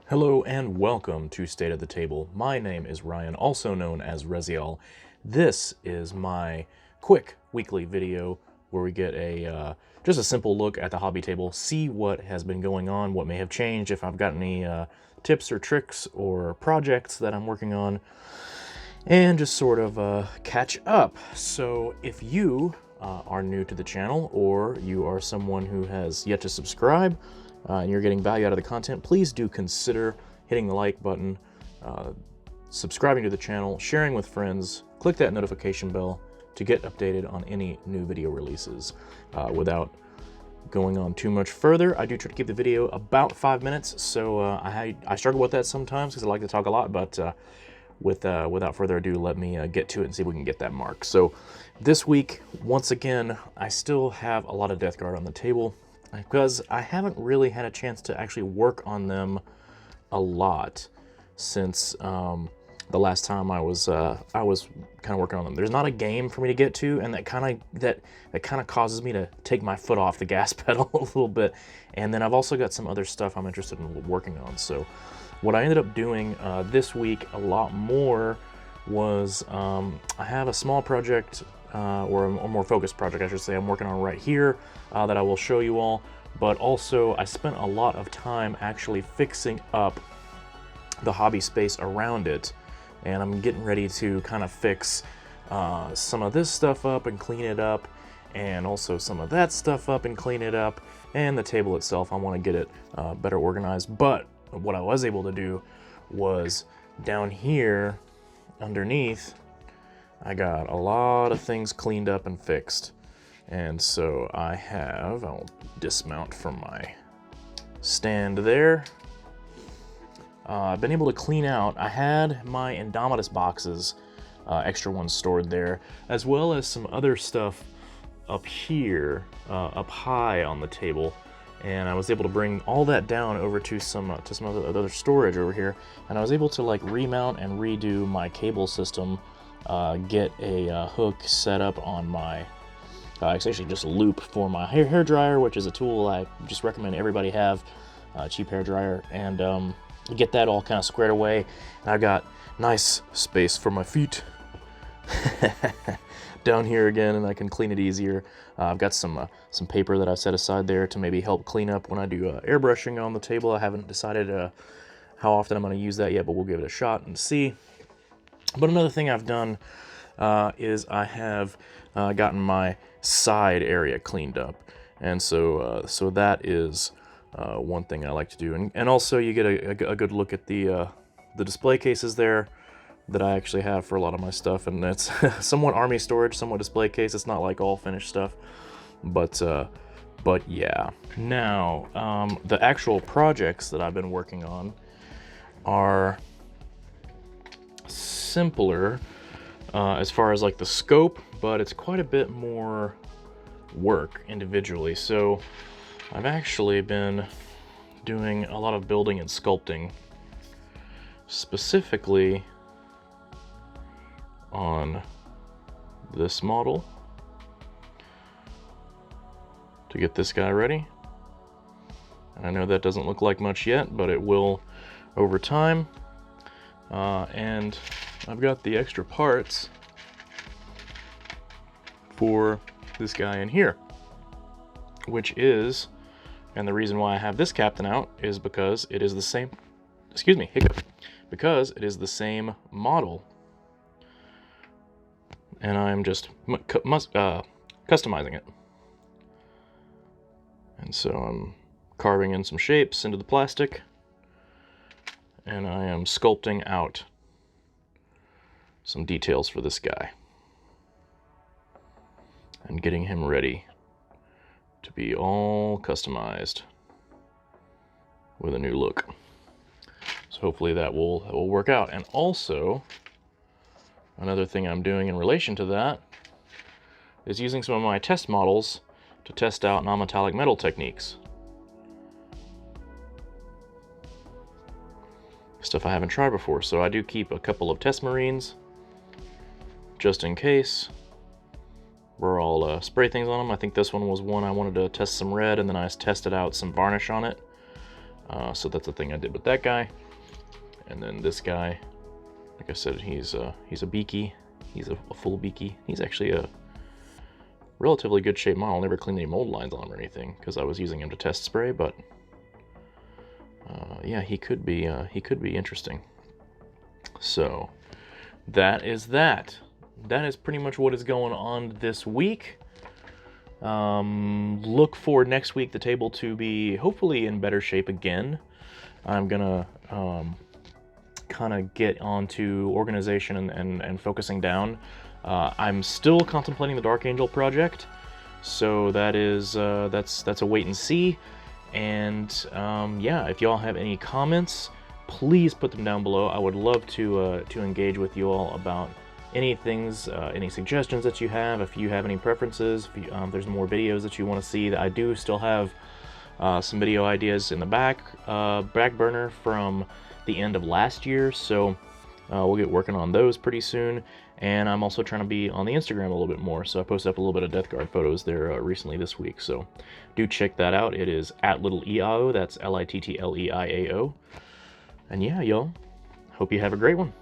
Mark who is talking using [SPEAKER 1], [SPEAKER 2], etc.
[SPEAKER 1] Hello and welcome to State of the Table. My name is Ryan, also known as Rezial. This is my quick weekly video where we get just a simple look at the hobby table, see what has been going on, what may have changed, if I've got any tips or tricks or projects that I'm working on, and just sort of catch up. So if you are new to the channel or you are someone who has yet to subscribe, and you're getting value out of the content, please do consider hitting the like button, subscribing to the channel, sharing with friends, click that notification bell to get updated on any new video releases. Without going on too much further, I do try to keep the video about 5 minutes, so I struggle with that sometimes because I like to talk a lot, but without further ado, let me get to it and see if we can get that mark. So this week, once again, I still have a lot of Death Guard on the table, because I haven't really had a chance to actually work on them a lot since the last time I was kind of working on them. There's not a game for me to get to, and that kind of causes me to take my foot off the gas pedal a little bit. And then I've also got some other stuff I'm interested in working on. So what I ended up doing this week a lot more was I have a small project, or a more focused project, I should say, I'm working on right here that I will show you all. But also, I spent a lot of time actually fixing up the hobby space around it, and I'm getting ready to kind of fix some of this stuff up and clean it up, and also some of that stuff up and clean it up, and the table itself, I want to get it better organized. But what I was able to do was down here underneath, I got a lot of things cleaned up and fixed. And so I'll dismount from my stand there. I've been able to clean out, I had my Indomitus boxes, extra ones stored there, as well as some other stuff up here, up high on the table. And I was able to bring all that down over to some other storage over here. And I was able to like remount and redo my cable system, get a hook set up on my, it's actually just a loop for my hair dryer, which is a tool I just recommend everybody have, cheap hair dryer, and get that all kind of squared away. And I've got nice space for my feet down here again, and I can clean it easier. I've got some paper that I've set aside there to maybe help clean up when I do airbrushing on the table. I haven't decided how often I'm going to use that yet, but we'll give it a shot and see. But another thing I've done is I have gotten my side area cleaned up, and so that is one thing I like to do. And also you get a good look at the display cases there that I actually have for a lot of my stuff, and it's somewhat army storage, somewhat display case. It's not like all finished stuff, but yeah. Now the actual projects that I've been working on are simpler as far as like the scope, but it's quite a bit more work individually. So I've actually been doing a lot of building and sculpting, specifically on this model to get this guy ready. And I know that doesn't look like much yet, but it will over time. And I've got the extra parts for this guy in here, which is, and the reason why I have this captain out is because it is the same, excuse me, hiccup, because it is the same model, and I'm just customizing it. And so I'm carving in some shapes into the plastic, and I am sculpting out some details for this guy and getting him ready to be all customized with a new look. So hopefully that will work out. And also, another thing I'm doing in relation to that is using some of my test models to test out non-metallic metal techniques. Stuff I haven't tried before. So I do keep a couple of test marines just in case, where I'll spray things on them. I think this one was one I wanted to test some red, and then I tested out some varnish on it. So that's the thing I did with that guy. And then this guy, like I said, he's a beaky. He's a full beaky. He's actually a relatively good shape model. Never cleaned any mold lines on him or anything because I was using him to test spray, but yeah, he could be interesting. So that is that. That is pretty much what is going on this week. Look for next week the table to be hopefully in better shape again. I'm gonna kind of get onto organization and focusing down. I'm still contemplating the Dark Angel project, so that is that's a wait and see. And yeah, if y'all have any comments, please put them down below. I would love to engage with you all about any things, any suggestions that you have. If you have any preferences, if you, there's more videos that you want to see. I do still have some video ideas in the back burner from the end of last year, so we'll get working on those pretty soon. And I'm also trying to be on the Instagram a little bit more, so I posted up a little bit of Death Guard photos there recently this week, so do check that out. It is @LittleEIAO, that's LittleEIAO. And yeah, y'all, hope you have a great one.